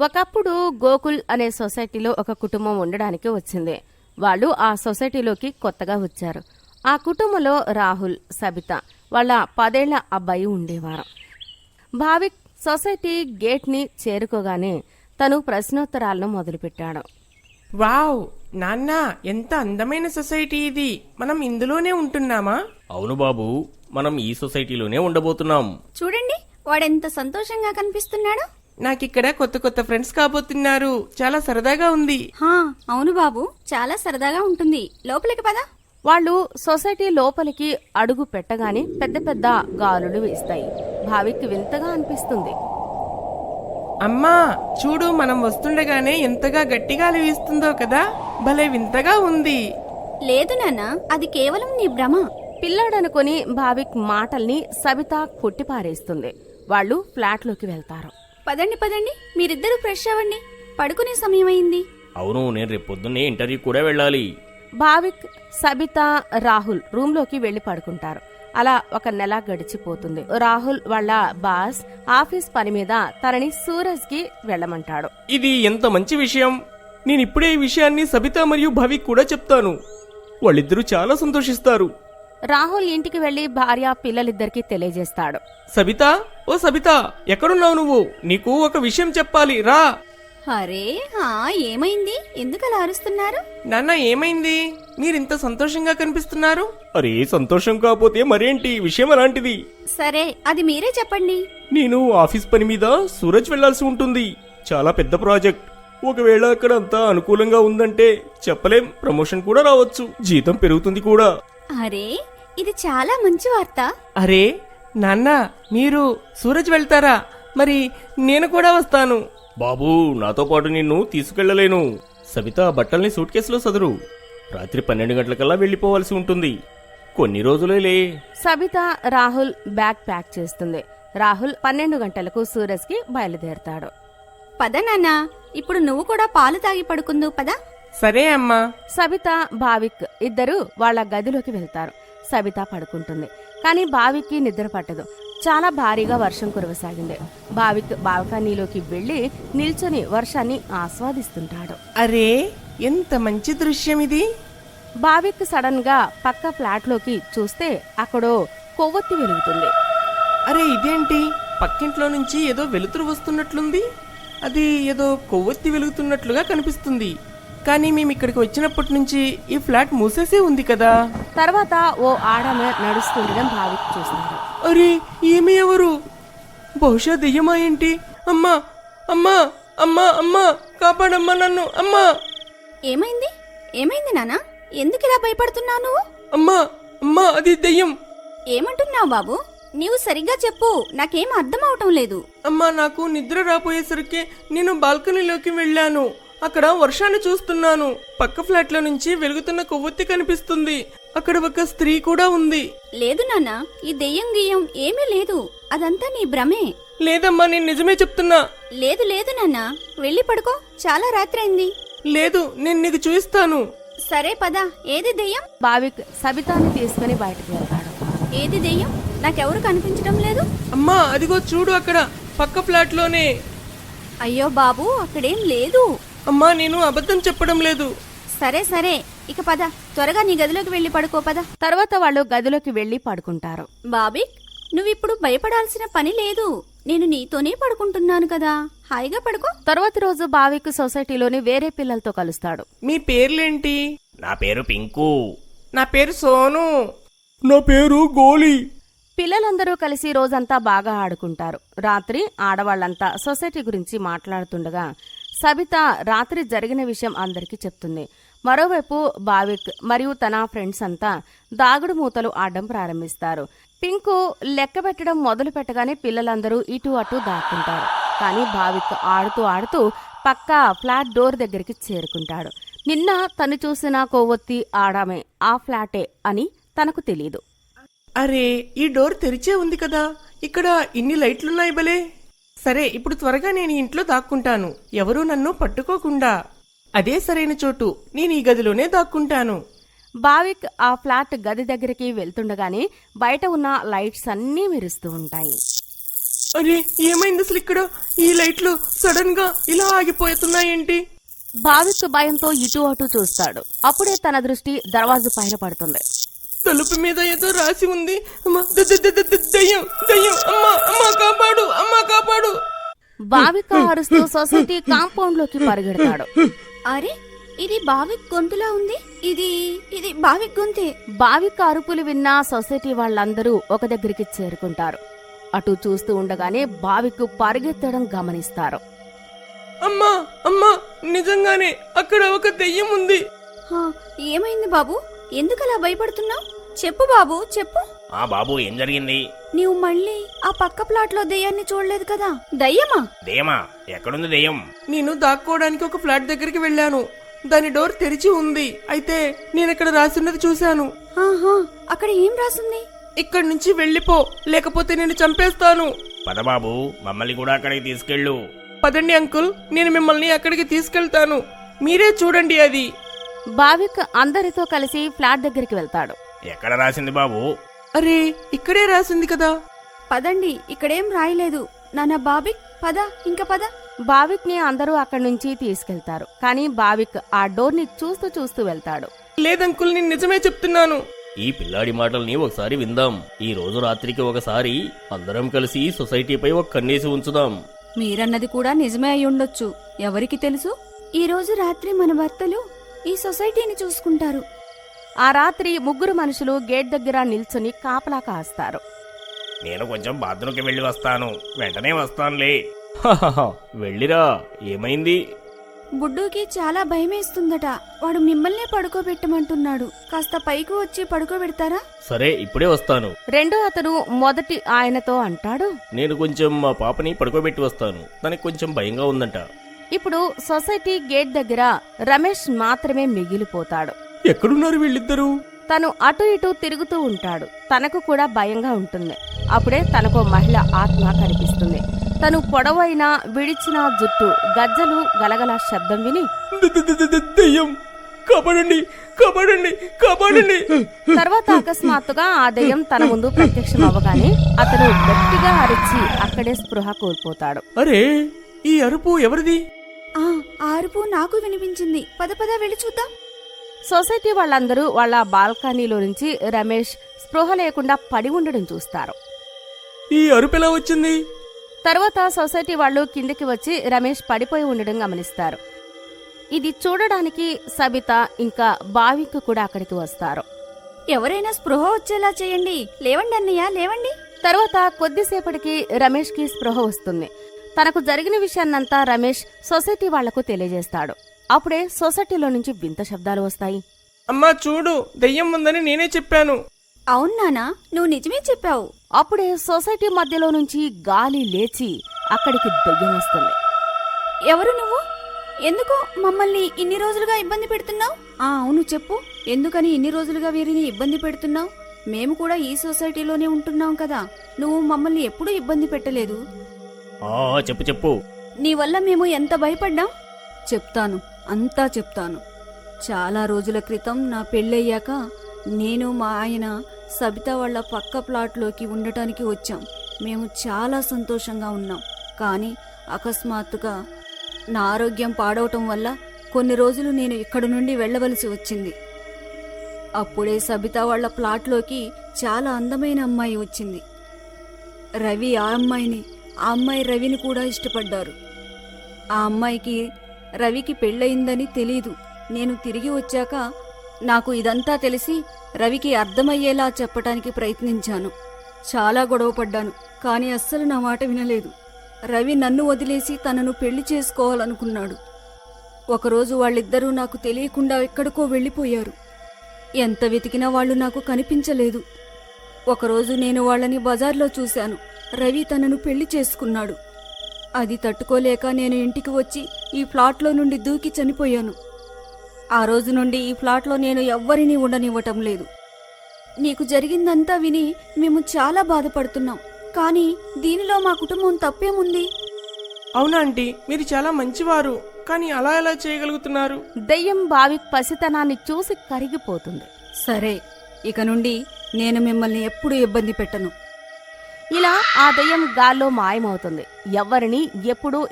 ఒకప్పుడు గోకుల్ అనే సొసైటీలో ఒక కుటుంబం ఉండడానికి వచ్చింది. వాళ్ళు ఆ సొసైటీలోకి కొత్తగా వచ్చారు. ఆ కుటుంబంలో రాహుల్, సబిత వాళ్ళ 10 ఏళ్ల అబ్బాయి ఉండేవారు. భావిక్ సొసైటీ గేట్ని చేరుకోగానే తను ప్రశ్నోత్తరాలను మొదలుపెట్టాడు. వావ్, నాన్న, ఎంత అందమైన సొసైటీ ఇది. మనం ఇందులోనే ఉంటున్నామా? అవును బాబు, మనం ఈ సొసైటీలోనే ఉండబోతున్నాం. చూడండి, వాడెంత సంతోషంగా కనిపిస్తున్నాడు. నాకిక్కడ కొత్త కొత్త ఫ్రెండ్స్ కాబోతున్నారు. చాలా సరదాగా ఉంది. అవును బాబు, చాలా సరదాగా ఉంటుంది. లోపలికి పద. వాళ్ళు సొసైటీ లోపలికి అడుగు పెట్టగానే పెద్ద పెద్ద గాలులు వేస్తాయి. భావిక్ వింతగా అనిపిస్తుంది. అమ్మా, చూడు, మనం వస్తుండగానే ఎంతగా గట్టిగా వీస్తుందో కదా. భలే వింతగా ఉంది. లేదు నాన్న, అది కేవలం నీ భ్రమ. పిల్లాడనుకుని భావిక్ మాటల్ని సబిత కొట్టిపారేస్తుంది. వాళ్ళు ఫ్లాట్లోకి వెళ్తారు. పదండి పదండి, మీరిద్దరూ ఫ్రెష్ అవ్వండి. పడుకునే సమయం అయింది. అవును, నేను రేపు పొద్దున్నే ఇంటర్వ్యూ కూడా వెళ్ళాలి. భావిక్, సబిత, రాహుల్ రూంలోకి వెళ్లి పడుకుంటారు. అలా 1 నెల గడిచిపోతుంది. రాహుల్ వాళ్ళ బాస్ ఆఫీస్ పని మీద తనని సూరజ్ కి వెళ్లమంటాడు. ఇది ఎంత మంచి విషయం. నేనిప్పుడే ఈ విషయాన్ని సబిత మరియు భవిక్ కూడా చెప్తాను. వాళ్ళిద్దరూ చాలా సంతోషిస్తారు. రాహుల్ ఇంటికి వెళ్లి భార్య, పిల్లలిద్దరికీ తెలియజేస్తాడు. సబిత, ఓ సబిత, ఎక్కడున్నావు నువ్వు? నీకు ఒక విషయం చెప్పాలి, రా. అరే, ఏమైంది? ఎందుకలా అరుస్తున్నారు? నాన్న, ఏమైంది? మీరింత సంతోషంగా కనిపిస్తున్నారు. అరే, సంతోషం కాకపోతే మరేంటి? విషయం అలాంటిది. సరే, అది మీరే చెప్పండి. నేను ఆఫీస్ పని మీద సూరజ్ వెళ్లాల్సి ఉంటుంది. చాలా పెద్ద ప్రాజెక్ట్. ఒకవేళ అక్కడ అంతా అనుకూలంగా ఉందంటే చెప్పలేం, ప్రమోషన్ కూడా రావచ్చు, జీతం పెరుగుతుంది కూడా. అరే, ఇది చాలా మంచి వార్త. అరే నాన్న, మీరు సూరజ్ వెళ్తారా? మరి నేను కూడా వస్తాను. బాబూ, నాతో పాటు నిన్ను తీసుకెళ్లలేను. సబిత, బట్టల్ని సూట్ కేసులో సదురు. రాత్రి 12 గంటలకల్లా వెళ్లిపోవాల్సి ఉంటుంది. కొన్ని రోజులేలే. సబిత రాహుల్ బ్యాగ్ ప్యాక్ చేస్తుంది. రాహుల్ 12 గంటలకు సూరజ్ కి బయలుదేరతాడు. పద నాన్న, ఇప్పుడు నువ్వు కూడా పాలు తాగి పడుకుందు పద. సరే అమ్మా. సబిత, భావిక్ ఇద్దరు వాళ్ళ గదిలోకి వెళ్తారు. సబిత పడుకుంటుంది. కానీ భావిక్కి నిద్ర పట్టదు. చాలా భారీగా వర్షం కురవసాగింది. భావిక్ బాల్కనీలోకి వెళ్లి నిల్చొని వర్షాన్ని ఆస్వాదిస్తుంటాడు. అరే, ఎంత మంచి దృశ్యం ఇది. భావిక్ సడన్ గా పక్క ఫ్లాట్లోకి చూస్తే అక్కడో కొవ్వొత్తి వెలుగుతుంది. అరే, ఇదేంటి? పక్కింట్లో నుంచి ఏదో వెలుతురు వస్తున్నట్లుంది. అది ఏదో కొవ్వొత్తి వెలుగుతున్నట్లుగా కనిపిస్తుంది. కానీ మేమిక్కడికి వచ్చినప్పటి నుంచి ఈ ఫ్లాట్ మూసేసే ఉంది కదా. తర్వాత ఓ ఆడమే నడుస్తుండడం భావిక్ చూస్తాడు. అరే, ఈమె ఎవరు? బహుశా దెయ్యమా ఏంటి? అమ్మా, అమ్మా, అమ్మా, అమ్మా, కాపాడమ్మా నన్ను, అమ్మా. ఏమైంది? ఏమైంది నాన్న? ఎందుకు ఇలా భయపడుతున్నావు నువ్వు? అమ్మా, అమ్మా, అది దెయ్యం. ఏమంటున్నావు బాబు? నీవు సరిగ్గా చెప్పు, నాకేం అర్థం అవటం లేదు. అమ్మా, నాకు నిద్ర రాపోయేసరికి నేను బాల్కనీలోకి వెళ్ళాను. అక్కడ వర్షాన్ని చూస్తున్నాను. పక్క ఫ్లాట్ లో నుంచి వెలుగుతున్న కొవ్వొత్తి కనిపిస్తుంది. అక్కడ ఒక స్త్రీ కూడా ఉంది. లేదు నాన్న, ఈ దెయ్యం గియ్యం ఏమీ లేదు. అదంతా నీ భ్రమే. లేదమ్మా, నేను నిజమే చెప్తున్నా. లేదు లేదు నాన్న, వెళ్ళి పడుకో, చాలా రాత్రి అయింది. లేదు, నేను నీకు చూపిస్తాను. సరే పద. ఏది దెయ్యం? భావిక్ సబితాని తీసుకుని బయటకు వెళ్తాడు. ఏది దెయ్యం? నాకెవరు కనిపించడం లేదు. అమ్మా, అదిగో చూడు, అక్కడ పక్క ఫ్లాట్ లోనే. అయ్యో బాబు, అక్కడేం లేదు. అమ్మా, నేను అబద్ధం చెప్పడం లేదు. సరే సరే, ఇక పద, త్వరగా నీ గదిలోకి వెళ్లి పడుకో పద. తర్వాత వాళ్ళు గదిలోకి వెళ్లి పడుకుంటారు. బాబిక్, నువ్విప్పుడు భయపడాల్సిన పని లేదు. నేను నీతోనే పడుకుంటున్నాను కదా, హాయిగా పడుకో. తర్వాత రోజు భావిక్ సొసైటీలోని వేరే పిల్లలతో కలుస్తాడు. మీ పేర్లేంటి? నా పేరు పింకు. నా పేరు సోను. నా పేరు గోలి. పిల్లలందరూ కలిసి రోజంతా బాగా ఆడుకుంటారు. రాత్రి ఆడవాళ్లంతా సొసైటీ గురించి మాట్లాడుతుండగా సబిత రాత్రి జరిగిన విషయం అందరికీ చెప్తుంది. మరోవైపు భావిక్ మరియు తన ఫ్రెండ్స్ అంతా దాగుడు మూతలు ఆడడం ప్రారంభిస్తారు. పింకు లెక్క పెట్టడం మొదలు పెట్టగానే పిల్లలందరూ ఇటు అటు దాక్కుంటారు. కానీ భావిక్ ఆడుతూ ఆడుతూ పక్క ఫ్లాట్ డోర్ దగ్గరికి చేరుకుంటాడు. నిన్న తను చూసిన కొవ్వొత్తి ఆడామే ఆ ఫ్లాటే అని తనకు తెలీదు. అరే, ఈ డోర్ తెరిచే ఉంది కదా. ఇక్కడ ఇన్ని లైట్లున్నాయి భలే. సరే, ఇప్పుడు త్వరగా నేను ఇంట్లో దాక్కుంటాను, ఎవరూ నన్ను పట్టుకోకుండా. అదే సరైన చోటు. నేను ఈ గదిలోనే దాక్కుంటాను. భావిక్ ఆ ఫ్లాట్ గది దగ్గరికి వెళ్తుండగానే బయట ఉన్న లైట్స్ అన్నీ మెరుస్తూ ఉంటాయి. అరే ఏమైంది అసలు ఇక్కడ? ఈ లైట్లు సడన్ గా ఇలా ఆగిపోతున్నాయేంటి? భావిక్ భయంతో ఇటు అటు చూస్తాడు. అప్పుడే తన దృష్టి దర్వాజు పైన పడుతుంది. తలుపు మీద ఏదో రాసి ఉంది. అమ్మా, దయ్యం దయ్యం, అమ్మా అమ్మా కాపాడు, అమ్మా కాపాడు. భావిక అరుస్తూ సొసైటీ కాంపౌండ్ లోకి పరిగెడతాడు. అరే ఇది బావిక్ గొంతులా ఉంది. ఇది ఇది బావిక్ గొంతే. భావిక అరుపులు విన్న సొసైటీ వాళ్ళందరూ ఒక దగ్గరికి చేరుకుంటారు. అటు చూస్తూ ఉండగానే భావిక్ పరిగెత్తడం గమనిస్తారు. అమ్మా అమ్మా, నిజంగానే అక్కడ ఒక దెయ్యం ఉంది. హా, ఏమైంది బాబు? ఎందుకలా భయపడుతున్నావు? చెప్పు బాబు చెప్పు. ఆ బాబు ఏం జరిగింది? నీవు మళ్ళీ ఆ పక్క ప్లాట్ లో దెయ్యాన్ని చూడలేదు కదా? దయ్యమా? దెయ్యమా? ఎక్కడుంది దెయ్యం? నేను దాక్కోవడానికి ఒక ఫ్లాట్ దగ్గరికి వెళ్ళాను. దాని డోర్ తెరిచి ఉంది. అయితే నేను ఇక్కడ రాసున్నది చూశాను. ఆహా, అక్కడ ఏం రాసింది? ఇక్కడి నుంచి వెళ్ళిపో, లేకపోతే నేను చంపేస్తాను. పద బాబు, మమ్మల్ని కూడా అక్కడికి తీసుకెళ్ళు. పదండి అంకుల్, నేను మిమ్మల్ని అక్కడికి తీసుకెళ్తాను. మీరే చూడండి అది. భావిక్ అందరితో కలిసి ఫ్లాట్ దగ్గరికి వెళ్తాడు. ఎక్కడ రాసింది బాబు? అరే ఇక్కడే రాసింది కదా. పదండి, ఇక్కడేం రాయలేదు. నాన్న బాబిక్ పద, ఇంకా పద. భావిక్ ని అందరూ అక్కడి నుంచి తీసుకెళ్తారు. కానీ భావిక్ ఆ డోర్ ని చూస్తూ చూస్తూ వెళ్తాడు. లేదంకుల్, నేను నిజమే చెప్తున్నాను. ఈ పిల్లాడి మాటల్ని ఒకసారి విందాం. ఈ రోజు రాత్రికి ఒకసారి అందరం కలిసి సొసైటీపై ఒక కన్నేసి ఉంచుదాం. మీరన్నది కూడా నిజమే అయి ఉండొచ్చు. ఎవరికి తెలుసు? ఈ రోజు రాత్రి మన భర్తలు ఈ సొసైటీని చూసుకుంటారు. ఆ రాత్రి ముగ్గురు మనుషులు గేట్ దగ్గర నిల్చుని కాపలా కాస్తారు. నేను కొంచెం బాత్రూంకి వెళ్ళి వస్తాను. వెంటనే వస్తానులే. హహహ, వెళ్ళిరా. ఏమైంది? బుడ్డూకి చాలా భయమేస్తుందట. వాడు మిమ్మల్నే పడుకోబెట్టమంటున్నాడు. కాస్త పైకి వచ్చి పడుకోబెడతారా? సరే, ఇప్పుడే వస్తాను. రెండో అతను మొదటి ఆయనతో అంటాడు. నేను కొంచెం మా పాపని పడుకోబెట్టి వస్తాను. తనకి కొంచెం భయంగా ఉందంట. ఇప్పుడు సొసైటీ గేట్ దగ్గర రమేష్ మాత్రమే మిగిలిపోతాడు. ఎక్కడున్నారు వీళ్ళిద్దరూ? తను అటు ఇటు తిరుగుతూ ఉంటాడు. తనకు కూడా భయంగా ఉంటుంది. అప్పుడే తనకు మహిళ ఆత్మ కనిపిస్తుంది. తను పొడవైన విడిచిన జుట్టు, గజ్జలు గలగల శబ్దం విని దెయ్యం, కాపాడండి, కాపాడండి, కాపాడండి. తర్వాత అకస్మాత్తుగా ఆ దెయ్యం తన ముందు ప్రత్యక్షం అవ్వగానే అతను గట్టిగా అరిచి అక్కడే స్పృహ కోల్పోతాడు. అరే ఈ అరుపు ఎవరిది? ఆ అరుపు నాకు వినిపించింది. పద పద వెళ్ళి చూద్దాం. సొసైటీ వాళ్ళందరూ వాళ్ళ బాల్కనీలో నుంచి రమేష్ స్పృహ లేకుండా పడి ఉండడం చూస్తారు. ఈ అరుపు ఎలా వచ్చింది? తర్వాత సొసైటీ వాళ్ళు కిందికి వచ్చి రమేష్ పడిపోయి ఉండడం గమనిస్తారు. ఇది చూడడానికి సబిత ఇంకా భావిక్ కూడా అక్కడికి వస్తారు. ఎవరైనా స్పృహ వచ్చేలా చేయండి. లేవండి అన్నయ్య, లేవండి. తర్వాత కొద్దిసేపటికి రమేష్ కి స్పృహ వస్తుంది. తనకు జరిగిన విషయాన్నంతా రమేష్ సొసైటీ వాళ్లకు తెలియజేస్తాడు. అప్పుడే సొసైటీలో నుంచి వింత శబ్దాలు వస్తాయి. అమ్మా చూడు, దెయ్యం ఉందని నేనే చెప్పాను. అవును నానా, నువ్వు నిజమే చెప్పావు. అప్పుడే సొసైటీ మధ్యలో నుంచి గాలి లేచి అక్కడికి దెయ్యం వస్తుంది. ఎవరు నువ్వు? ఎందుకు మమ్మల్ని ఇన్ని రోజులుగా ఇబ్బంది పెడుతున్నావు? అవును చెప్పు, ఎందుకని ఇన్ని రోజులుగా వీరిని ఇబ్బంది పెడుతున్నావు? మేము కూడా ఈ సొసైటీలోనే ఉంటున్నాం కదా. నువ్వు మమ్మల్ని ఎప్పుడూ ఇబ్బంది పెట్టలేదు. చెప్పు చెప్పు. నీ వల్ల మేము ఎంత భయపడ్డాం. చెప్తాను, అంతా చెప్తాను. చాలా రోజుల క్రితం నా పెళ్ళయ్యాక నేను మా ఆయన సబిత వాళ్ళ పక్క ప్లాట్లోకి ఉండటానికి వచ్చాం. మేము చాలా సంతోషంగా ఉన్నాం. కానీ అకస్మాత్తుగా నా ఆరోగ్యం పాడవటం వల్ల కొన్ని రోజులు నేను ఇక్కడి నుండి వెళ్ళవలసి వచ్చింది. అప్పుడే సబిత వాళ్ళ ప్లాట్లోకి చాలా అందమైన అమ్మాయి వచ్చింది. రవి ఆ అమ్మాయి రవిని కూడా ఇష్టపడ్డారు. ఆ అమ్మాయికి రవికి పెళ్ళయిందని తెలీదు. నేను తిరిగి వచ్చాక నాకు ఇదంతా తెలిసి రవికి అర్థమయ్యేలా చెప్పటానికి ప్రయత్నించాను. చాలా గొడవపడ్డాను, కానీ అస్సలు నా మాట వినలేదు. రవి నన్ను వదిలేసి తనను పెళ్లి చేసుకోవాలనుకున్నాడు. ఒకరోజు వాళ్ళిద్దరూ నాకు తెలియకుండా ఎక్కడికో వెళ్ళిపోయారు. ఎంత వెతికినా వాళ్ళు నాకు కనిపించలేదు. ఒకరోజు నేను వాళ్ళని బజార్లో చూశాను. రవి తనను పెళ్లి చేసుకున్నాడు. అది తట్టుకోలేక నేను ఇంటికి వచ్చి ఈ ఫ్లాట్లో నుండి దూకి చనిపోయాను. ఆ రోజు నుండి ఈ ఫ్లాట్లో నేను ఎవ్వరినీ ఉండనివ్వటం లేదు. నీకు జరిగిందంతా విని మేము చాలా బాధపడుతున్నాం. కానీ దీనిలో మా కుటుంబం తప్పేముంది? అవునా ఆంటీ, మీరు చాలా మంచివారు. కానీ అలా ఎలా చేయగలుగుతున్నారు? దెయ్యం భావిక్ పసితనాన్ని చూసి కరిగిపోతుంది. సరే, ఇక నుండి నేను మిమ్మల్ని ఎప్పుడూ ఇబ్బంది పెట్టను. ఇలా ఆ దెయ్యం గాల్లో మాయమవుతుంది. ఎవ్వరిని ఎప్పుడూ